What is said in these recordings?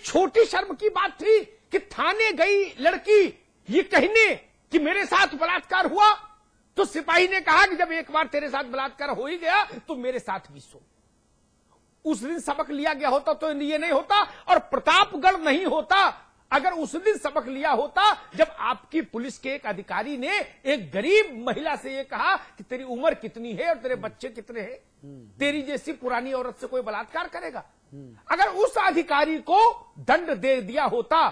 छोटी शर्म की बात थी कि थाने गई लड़की ये कहने कि मेरे साथ बलात्कार हुआ, तो सिपाही ने कहा कि जब एक बार तेरे साथ बलात्कार हो ही गया तो मेरे साथ भी सो। उस दिन सबक लिया गया होता तो ये नहीं होता, और प्रतापगढ़ नहीं होता अगर उस दिन सबक लिया होता जब आपकी पुलिस के एक अधिकारी ने एक गरीब महिला से ये कहा कि तेरी उम्र कितनी है और तेरे बच्चे कितने हैं, तेरी जैसी पुरानी औरत से कोई बलात्कार करेगा। अगर उस अधिकारी को दंड दे दिया होता,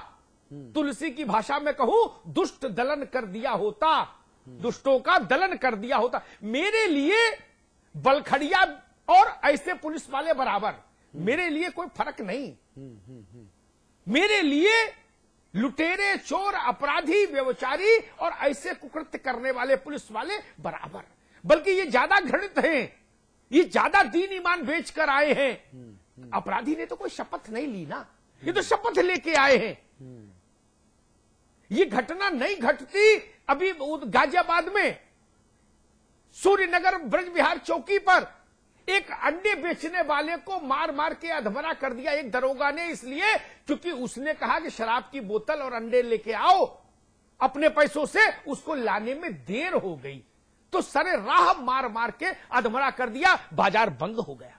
तुलसी की भाषा में कहूं दुष्ट दलन कर दिया होता, दुष्टों का दलन कर दिया होता। मेरे लिए बलखड़िया और ऐसे पुलिस वाले बराबर, मेरे लिए कोई फर्क नहीं। मेरे लिए लुटेरे, चोर, अपराधी, व्यभिचारी और ऐसे कुकृत्य करने वाले पुलिस वाले बराबर, बल्कि ये ज्यादा घृणित हैं, ये ज्यादा दीन ईमान बेच कर आए हैं। अपराधी ने तो कोई शपथ नहीं ली ना, ये तो शपथ लेके आए हैं। ये घटना नहीं घटती अभी गाजियाबाद में सूर्यनगर ब्रज विहार चौकी पर एक अंडे बेचने वाले को मार मार के अधमरा कर दिया एक दरोगा ने, इसलिए क्योंकि उसने कहा कि शराब की बोतल और अंडे लेके आओ, अपने पैसों से उसको लाने में देर हो गई तो सरे राह मार मार के अधमरा कर दिया, बाजार बंद हो गया।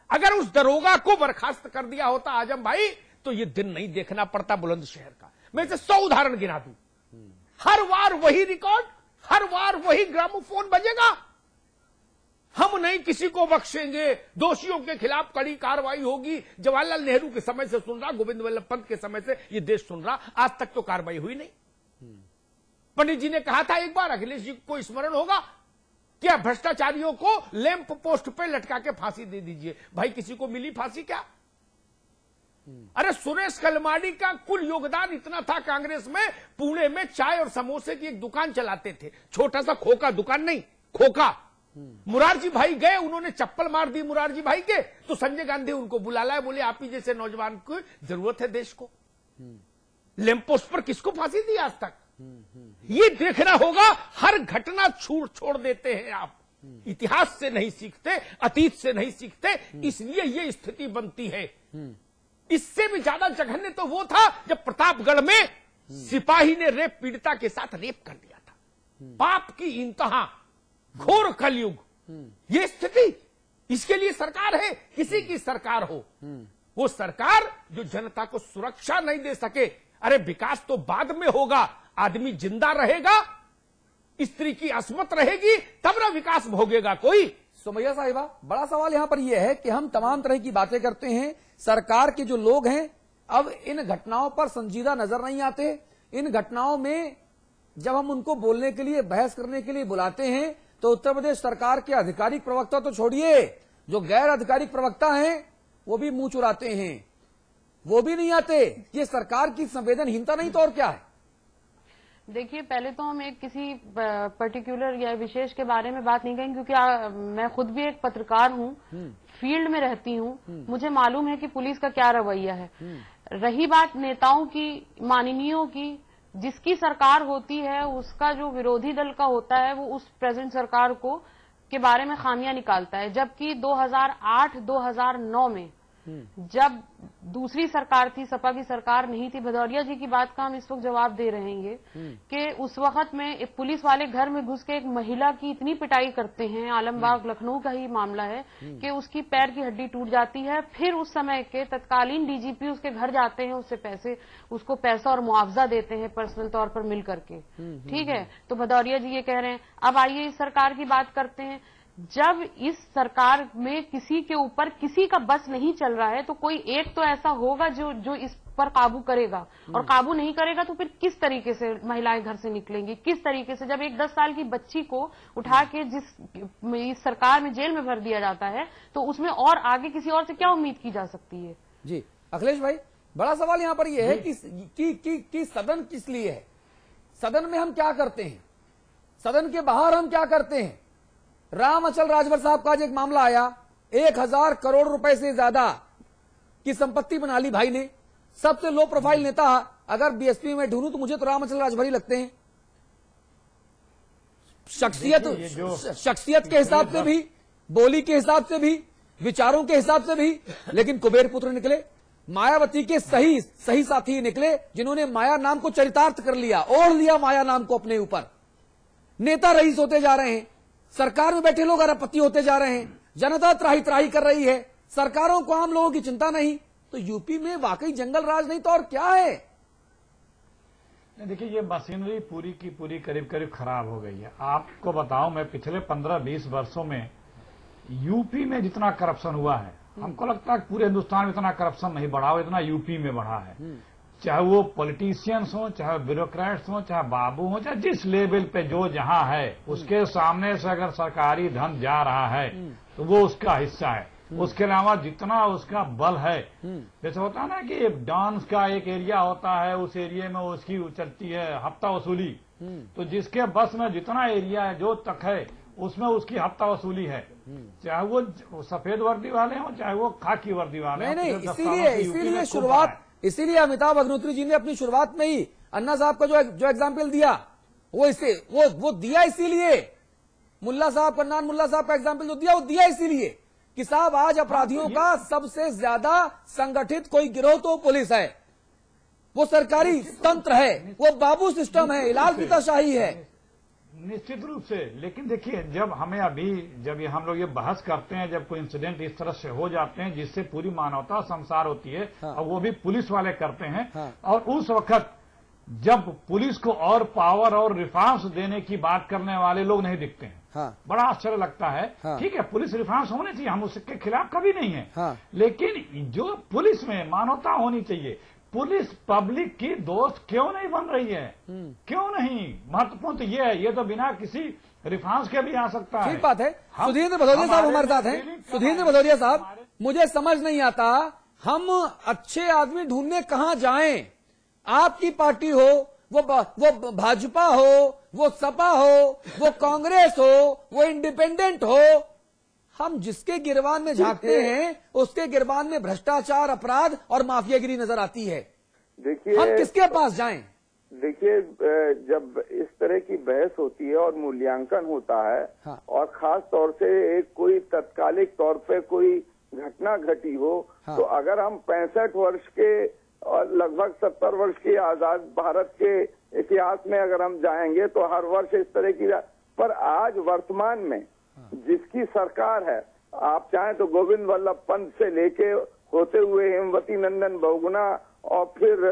अगर उस दरोगा को बर्खास्त कर दिया होता आजम भाई तो ये दिन नहीं देखना पड़ता बुलंदशहर का। मैं इसे 100 उदाहरण गिना दूं, हर बार वही रिकॉर्ड, हर बार वही ग्रामोफोन बजेगा। हम नहीं किसी को बख्शेंगे, दोषियों के खिलाफ कड़ी कार्रवाई होगी। जवाहरलाल नेहरू के समय से सुन रहा, गोविंद वल्लभ पंत के समय से ये देश सुन रहा, आज तक तो कार्रवाई हुई नहीं। पंडित जी ने कहा था एक बार, अखिलेश जी को स्मरण होगा, क्या भ्रष्टाचारियों को लैंप पोस्ट पे लटका के फांसी दे दीजिए। भाई किसी को मिली फांसी क्या? अरे सुरेश कलमाडी का कुल योगदान इतना था कांग्रेस में, पुणे में चाय और समोसे की एक दुकान चलाते थे, छोटा सा खोखा दुकान नहीं, खोखा। मुरारजी भाई गए, उन्होंने चप्पल मार दी मुरारजी भाई के, तो संजय गांधी उनको बुला लाए, बोले आप ही जैसे नौजवान को जरूरत है देश को। लैंप पोस्ट पर किसको फांसी दी आज तक? ये देखना होगा। हर घटना छोड़ देते हैं आप, इतिहास से नहीं सीखते, अतीत से नहीं सीखते, इसलिए ये स्थिति बनती है। इससे भी ज्यादा जघन्य तो वो था जब प्रतापगढ़ में सिपाही ने रेप पीड़िता के साथ रेप कर दिया था। पाप की इंतहा, घोर कलयुग, ये स्थिति। इसके लिए सरकार है, किसी की सरकार हो, वो सरकार जो जनता को सुरक्षा नहीं दे सके। अरे विकास तो बाद में होगा, आदमी जिंदा रहेगा, स्त्री की अस्मत रहेगी, तब ना विकास भोगेगा कोई। सुमैया साहिबा, बड़ा सवाल यहां पर यह है कि हम तमाम तरह की बातें करते हैं, सरकार के जो लोग हैं अब इन घटनाओं पर संजीदा नजर नहीं आते। इन घटनाओं में जब हम उनको बोलने के लिए, बहस करने के लिए बुलाते हैं तो उत्तर प्रदेश सरकार के आधिकारिक प्रवक्ता तो छोड़िए, जो गैर आधिकारिक प्रवक्ता हैं वो भी मुंह चुराते हैं, वो भी नहीं आते। ये सरकार की संवेदनहीनता नहीं तो और क्या है? देखिए, पहले तो हम एक किसी पर्टिकुलर या विशेष के बारे में बात नहीं करेंगे, क्योंकि मैं खुद भी एक पत्रकार हूँ, फील्ड में रहती हूँ, मुझे मालूम है कि पुलिस का क्या रवैया है। रही बात नेताओं की, माननीयों की, जिसकी सरकार होती है उसका जो विरोधी दल का होता है वो उस प्रेजेंट सरकार को के बारे में खामियां निकालता है। जबकि 2008-2009 में जब दूसरी सरकार थी, सपा की सरकार नहीं थी, भदौरिया जी की बात का हम इस वक्त जवाब दे रहे हैं कि उस वक्त में पुलिस वाले घर में घुस के एक महिला की इतनी पिटाई करते हैं, आलमबाग लखनऊ का ही मामला है, कि उसकी पैर की हड्डी टूट जाती है। फिर उस समय के तत्कालीन डीजीपी उसके घर जाते हैं, उसको पैसा और मुआवजा देते हैं पर्सनल तौर पर मिल करके। ठीक है, तो भदौरिया जी ये कह रहे हैं। अब आइए इस सरकार की बात करते हैं। जब इस सरकार में किसी के ऊपर किसी का बस नहीं चल रहा है तो कोई एक तो ऐसा होगा जो इस पर काबू करेगा, और काबू नहीं करेगा तो फिर किस तरीके से महिलाएं घर से निकलेंगी, किस तरीके से? जब एक 10 साल की बच्ची को उठा के इस सरकार में जेल में भर दिया जाता है तो उसमें और आगे किसी और से क्या उम्मीद की जा सकती है? जी अखिलेश भाई, बड़ा सवाल यहाँ पर यह है कि सदन किस लिए है? सदन में हम क्या करते हैं, सदन के बाहर हम क्या करते हैं? राम अचल राजभर साहब का आज एक मामला आया, 1000 करोड़ रुपए से ज्यादा की संपत्ति बना ली भाई ने। सबसे लो प्रोफाइल नेता, अगर बीएसपी में ढूंढूं तो मुझे तो राम अचल राजभर ही लगते हैं। शख्सियत के हिसाब से भी, बोली के हिसाब से भी, विचारों के हिसाब से भी, लेकिन कुबेर पुत्र निकले। मायावती के सही साथी निकले, जिन्होंने माया नाम को चरितार्थ कर लिया, ओढ़ लिया माया नाम को अपने ऊपर। नेता रईस होते जा रहे हैं, सरकार में बैठे लोग अरबपति होते जा रहे हैं, जनता त्राही त्राही कर रही है, सरकारों को आम लोगों की चिंता नहीं। तो यूपी में वाकई जंगल राज नहीं तो और क्या है? देखिए, ये मशीनरी पूरी की पूरी करीब करीब खराब हो गई है। आपको बताऊं, मैं पिछले 15-20 वर्षों में यूपी में जितना करप्शन हुआ है, हमको लगता है पूरे हिंदुस्तान में इतना करप्शन नहीं बढ़ा हो, इतना यूपी में बढ़ा है। चाहे वो पॉलिटिशियंस हो, चाहे ब्यूरोक्रेट्स हो, चाहे बाबू हो, चाहे जिस लेवल पे जो जहां है, उसके सामने से अगर सरकारी धन जा रहा है तो वो उसका हिस्सा है। उसके अलावा जितना उसका बल है, जैसे होता है ना कि डांस का एक एरिया होता है, उस एरिया में उसकी चलती है हफ्ता वसूली, तो जिसके बस में जितना एरिया है, जो तक है, उसमें उसकी हफ्ता वसूली है, चाहे वो सफेद वर्दी वाले हों, चाहे वो खाकी वर्दी वाले नहीं, इसीलिए अमिताभ अग्निहोत्री जी ने अपनी शुरुआत में ही अन्ना साहब का जो एग्जाम्पल दिया, वो दिया इसीलिए, मुल्ला साहब, कन्नान मुल्ला साहब का एग्जाम्पल जो दिया, वो दिया इसीलिए कि साहब आज अपराधियों का सबसे ज्यादा संगठित कोई गिरोह तो पुलिस है, वो सरकारी तंत्र है, वो बाबू सिस्टम है, लाल फीताशाही है। निश्चित रूप से। लेकिन देखिए, जब हम लोग ये बहस करते हैं, जब कोई इंसिडेंट इस तरह से हो जाते हैं जिससे पूरी मानवता संसार होती है, हाँ। और वो भी पुलिस वाले करते हैं, हाँ। और उस वक्त जब पुलिस को और पावर और रिफॉर्म्स देने की बात करने वाले लोग नहीं दिखते हैं, हाँ। बड़ा आश्चर्य लगता है। हाँ। ठीक है, पुलिस रिफॉर्म्स होने चाहिए, हम उसके खिलाफ कभी नहीं है, हाँ। लेकिन जो पुलिस में मानवता होनी चाहिए, पुलिस पब्लिक की दोस्त क्यों नहीं बन रही है? क्यों नहीं? महत्वपूर्ण तो ये है, ये तो बिना किसी रिफॉर्म्स के भी आ सकता है। ठीक बात है। सुधींद्र भदौरिया साहब हमारे साथ हैं। सुधींद्र भदौरिया साहब, मुझे समझ नहीं आता, हम अच्छे आदमी ढूंढने कहां जाएं? आपकी पार्टी हो, वो भाजपा हो, वो सपा हो, वो कांग्रेस हो, वो इंडिपेंडेंट हो, हम जिसके गिरबान में झांकते हैं उसके गिरबान में भ्रष्टाचार, अपराध और माफियागिरी नजर आती है। देखिए, हम किसके पास जाएं? देखिए, जब इस तरह की बहस होती है और मूल्यांकन होता है, हाँ। और खास तौर से एक कोई तत्कालिक तौर पे कोई घटना घटी हो, हाँ। तो अगर हम 65 वर्ष के और लगभग 70 वर्ष के आजाद भारत के इतिहास में अगर हम जाएंगे तो हर वर्ष इस तरह की, पर आज वर्तमान में जिसकी सरकार है, आप चाहें तो गोविंद वल्लभ पंत से लेके होते हुए हेमवती नंदन बहुगुणा, और फिर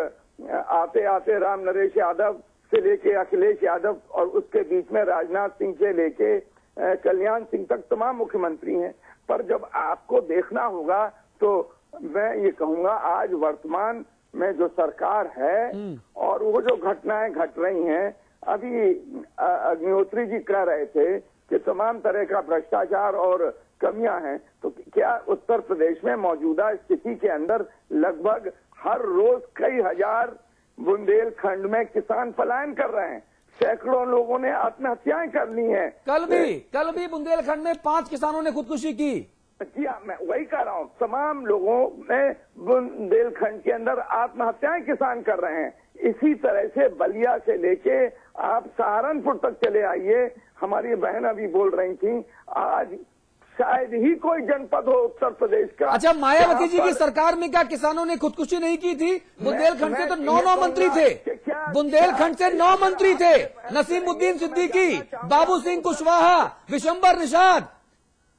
आते आते राम नरेश यादव से लेके अखिलेश यादव, और उसके बीच में राजनाथ सिंह से लेके कल्याण सिंह तक तमाम मुख्यमंत्री हैं। पर जब आपको देखना होगा तो मैं ये कहूंगा, आज वर्तमान में जो सरकार है और वो जो घटनाएं घट रही हैं, अभी अग्निहोत्री जी कह रहे थे कि तमाम तरह का भ्रष्टाचार और कमियां हैं, तो क्या उत्तर प्रदेश में मौजूदा स्थिति के अंदर लगभग हर रोज कई हजार बुंदेलखंड में किसान पलायन कर रहे हैं, सैकड़ों लोगों ने आत्महत्याएं कर ली हैं। कल भी बुंदेलखंड में 5 किसानों ने खुदकुशी की। जी हाँ, मैं वही कह रहा हूँ, तमाम लोगों ने बुंदेलखंड के अंदर आत्महत्याएं किसान कर रहे हैं। इसी तरह से बलिया से लेके आप सहारनपुर तक चले आइए, हमारी बहन अभी बोल रही थी, आज शायद ही कोई जनपद हो उत्तर प्रदेश का। अच्छा, मायावती जी की सरकार में क्या किसानों ने खुदकुशी नहीं की थी? बुंदेलखंड से तो 9 मंत्री थे, बुंदेलखंड से 9 मंत्री थे, नसीमुद्दीन सिद्दीकी, बाबू सिंह कुशवाहा, विशंबर निषाद,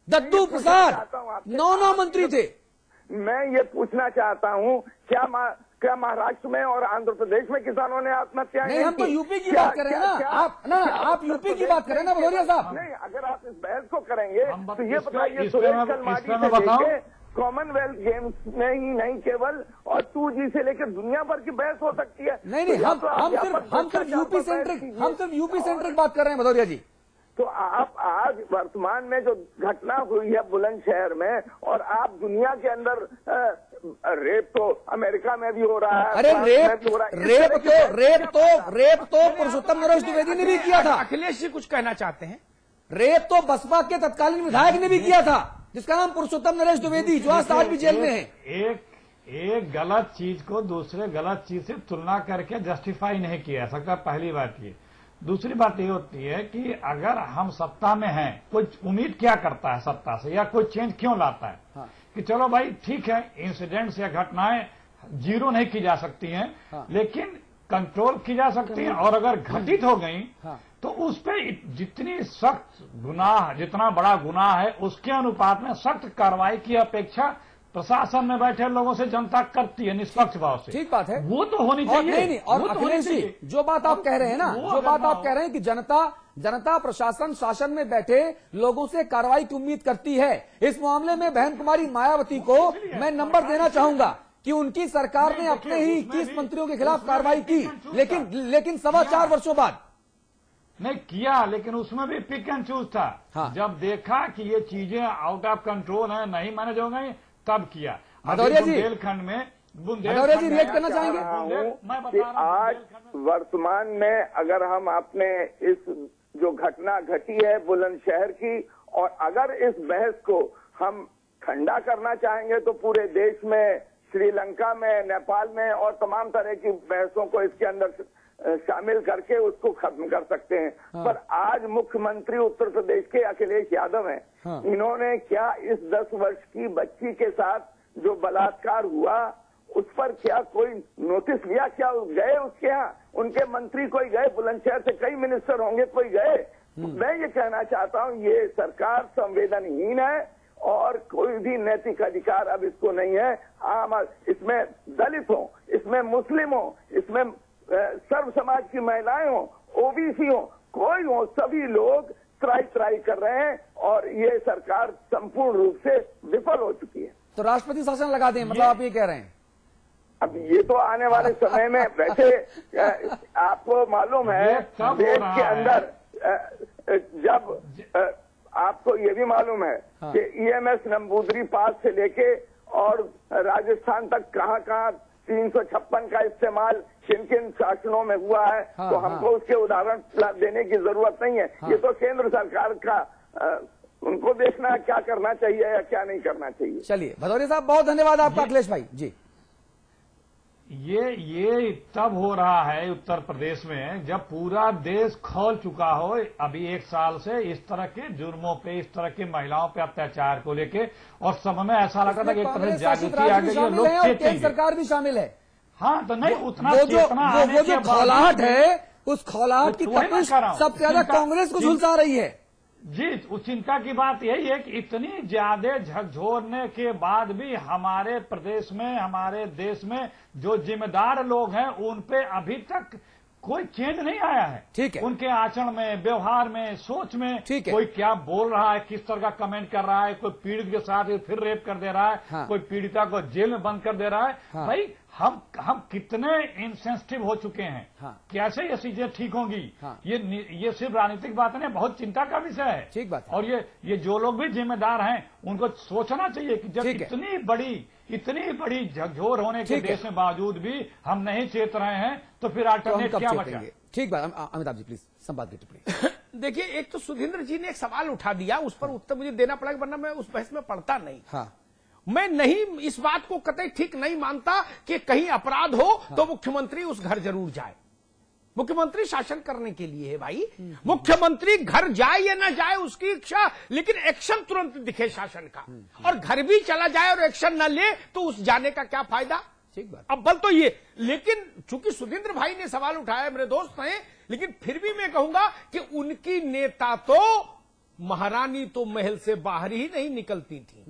दद्दू प्रसाद, 9 मंत्री थे। मैं ये पूछना चाहता हूँ, क्या महाराष्ट्र में और आंध्र प्रदेश में किसानों ने आत्महत्या नहीं, हम तो यूपी की बात कर रहे हैं ना, आप यूपी की बात कर रहे हैं ना भदौरिया साहब। नहीं, अगर आप इस बहस को करेंगे तो ये बताइए, इस पे बताओ, कॉमनवेल्थ गेम्स में ही नहीं, केवल और 2G से लेकर दुनिया भर की बहस हो सकती है। नहीं, हम सिर्फ यूपी सेंट्रिक बात कर रहे हैं भदौरिया जी। तो आप आज वर्तमान में जो घटना हुई है बुलंदशहर में, और आप दुनिया के अंदर रेप तो अमेरिका में भी हो रहा है, अरे रेप तो पुरुषोत्तम नरेश द्विवेदी ने भी किया था। अखिलेश जी कुछ कहना चाहते हैं? रेप तो बसपा के तत्कालीन विधायक ने भी किया था, जिसका नाम पुरुषोत्तम नरेश द्विवेदी, जो आज भी जेल में है। एक गलत चीज को दूसरे गलत चीज से तुलना करके जस्टिफाई नहीं किया जा सकता, पहली बात ये। दूसरी बात ये होती है कि अगर हम सत्ता में हैं, कोई उम्मीद क्या करता है सत्ता से, या कोई चेंज क्यों लाता है? हाँ। कि चलो भाई ठीक है, इंसिडेंट्स या घटनाएं जीरो नहीं की जा सकती हैं, लेकिन कंट्रोल की जा सकती हैं। और अगर घटित हो गई तो उस पे जितनी सख्त गुनाह, जितना बड़ा गुनाह है उसके अनुपात में सख्त कार्रवाई की अपेक्षा प्रशासन में बैठे लोगों से जनता करती है निष्पक्ष भाव से। ठीक बात है, वो तो होनी और चाहिए। नहीं, और अखिलेश जी जो बात आप कह रहे हैं ना, जो बात आप कह रहे हैं कि जनता प्रशासन शासन में बैठे लोगों से कार्रवाई की उम्मीद करती है, इस मामले में बहन कुमारी मायावती को मैं नंबर देना चाहूंगा कि उनकी सरकार ने अपने ही 21 मंत्रियों के खिलाफ कार्रवाई की, लेकिन 4.25 वर्षों बाद नहीं किया। लेकिन उसमें भी पिक एंड चूज था। जब देखा कि ये चीजें आउट ऑफ कंट्रोल है, नहीं मैनेज हो गई, तब किया। भदौरिया जी, बुंदेलखंड में रिएक्ट करना चाहेंगे? मैं कि बता रहा आज वर्तमान में अगर हम अपने इस जो घटना घटी है बुलंदशहर की, और अगर इस बहस को हम ठंडा करना चाहेंगे तो पूरे देश में, श्रीलंका में, नेपाल में और तमाम तरह की बहसों को इसके अंदर शामिल करके उसको खत्म कर सकते हैं। पर आज मुख्यमंत्री उत्तर प्रदेश के अखिलेश यादव हैं। इन्होंने क्या इस 10 वर्ष की बच्ची के साथ जो बलात्कार हुआ उस पर क्या कोई नोटिस लिया? क्या गए उसके यहाँ? उनके मंत्री कोई गए? बुलंदशहर से कई मिनिस्टर होंगे, कोई गए? मैं ये कहना चाहता हूँ ये सरकार संवेदनहीन है और कोई भी नैतिक अधिकार अब इसको नहीं है। इसमें दलित हो, इसमें मुस्लिम हो, इसमें सर्व समाज की महिलाएं हो, ओबीसी हो, कोई हो, सभी लोग त्राई कर रहे हैं और ये सरकार संपूर्ण रूप से विफल हो चुकी है। तो राष्ट्रपति शासन लगा दें, मतलब आप ये कह रहे हैं? अब ये तो आने वाले समय में, वैसे आपको मालूम है देश के अंदर जब आपको ये भी मालूम है कि ईएमएस नंबूदरी पास से लेके और राजस्थान तक कहां 356 का इस्तेमाल किन किन शासनों में हुआ है। तो हमको उसके उदाहरण देने की जरूरत नहीं है। ये तो केंद्र सरकार का उनको देखना क्या करना चाहिए या क्या नहीं करना चाहिए। चलिए भदौरिया साहब, बहुत धन्यवाद आपका। अखिलेश भाई जी, ये तब हो रहा है उत्तर प्रदेश में जब पूरा देश खौल चुका हो अभी 1 साल से इस तरह के जुर्मों पे, इस तरह की महिलाओं पे अत्याचार को लेके, और सब में ऐसा लगा था कि एक तरह से जागृति आ गई है, लोग चेतेंगे। सरकार भी शामिल है। हाँ, तो नहीं उतना वो जो खौलाहट है, उस खौलाहट की तपिश सबसे ज्यादा कांग्रेस को झुलसा रही है। जी, उस चिंता की बात यही है कि इतनी ज्यादा झकझोरने के बाद भी हमारे प्रदेश में, हमारे देश में जो जिम्मेदार लोग हैं उन पे अभी तक कोई चेंज नहीं आया है। ठीक है, उनके आचरण में, व्यवहार में, सोच में। ठीक है, कोई क्या बोल रहा है, किस तरह का कमेंट कर रहा है, कोई पीड़ित के साथ फिर रेप कर दे रहा है, कोई पीड़िता को जेल में बंद कर दे रहा है। भाई हम कितने इनसेंसिटिव हो चुके हैं। कैसे ये चीजें ठीक होंगी? ये सिर्फ राजनीतिक बात नहीं, बहुत चिंता का विषय है। ठीक बात है। और ये जो लोग भी जिम्मेदार हैं उनको सोचना चाहिए कि जब इतनी बड़ी झकझोर होने के देश में बावजूद भी हम नहीं चेत रहे हैं तो फिर अल्टरनेट क्या बचा? ठीक बात, अमिताभ जी प्लीज संवाद की टिप्पणी। देखिए, एक तो सुधींद्र जी ने एक सवाल उठा दिया, उस पर उत्तर मुझे देना पड़ेगा वरना मैं उस बहस में पढ़ता नहीं। मैं नहीं इस बात को कतई ठीक नहीं मानता कि कहीं अपराध हो तो मुख्यमंत्री उस घर जरूर जाए। मुख्यमंत्री शासन करने के लिए है भाई। मुख्यमंत्री घर जाए या ना जाए उसकी इच्छा, लेकिन एक्शन तुरंत दिखे शासन का। और घर भी चला जाए और एक्शन न ले तो उस जाने का क्या फायदा? ठीक बात। अब बल तो ये, लेकिन चूंकि सुधींद्र भाई ने सवाल उठाया, मेरे दोस्त हैं, लेकिन फिर भी मैं कहूंगा कि उनकी नेता तो महारानी तो महल से बाहर ही नहीं निकलती थी।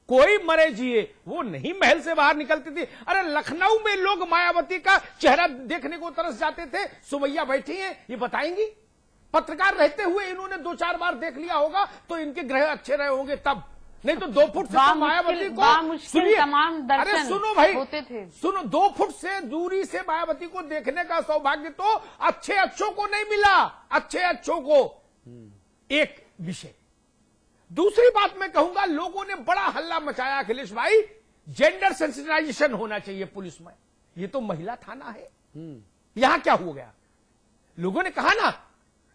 कोई मरे जिए वो नहीं महल से बाहर निकलती थी। अरे लखनऊ में लोग मायावती का चेहरा देखने को तरस जाते थे। सुमैया बैठी हैं, ये बताएंगी। पत्रकार रहते हुए इन्होंने 2-4 बार देख लिया होगा तो इनके ग्रह अच्छे रहे होंगे तब, नहीं तो 2 फुट से तो मायावती को सुनिए। अरे सुनो भाई, होते थे। सुनो, 2 फुट से दूरी से मायावती को देखने का सौभाग्य तो अच्छों को नहीं मिला। अच्छों को एक विषय। दूसरी बात मैं कहूंगा, लोगों ने बड़ा हल्ला मचाया अखिलेश भाई, जेंडर सेंसिटाइजेशन होना चाहिए पुलिस में। ये तो महिला थाना है, यहां क्या हो गया? लोगों ने कहा ना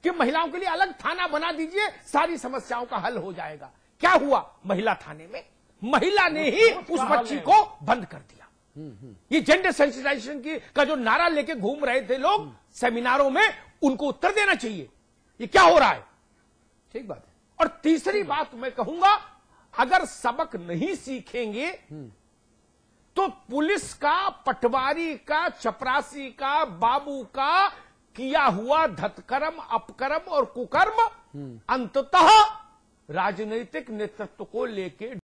कि महिलाओं के लिए अलग थाना बना दीजिए, सारी समस्याओं का हल हो जाएगा। क्या हुआ? महिला थाने में महिला ने ही उस बच्ची को बंद कर दिया। ये जेंडर सेंसिटाइजेशन का जो नारा लेके घूम रहे थे लोग सेमिनारों में, उनको उत्तर देना चाहिए ये क्या हो रहा है। ठीक बात है। और तीसरी बात मैं कहूंगा, अगर सबक नहीं सीखेंगे तो पुलिस का, पटवारी का, चपरासी का, बाबू का किया हुआ धतकर्म, अपकर्म और कुकर्म अंततः राजनीतिक नेतृत्व को लेके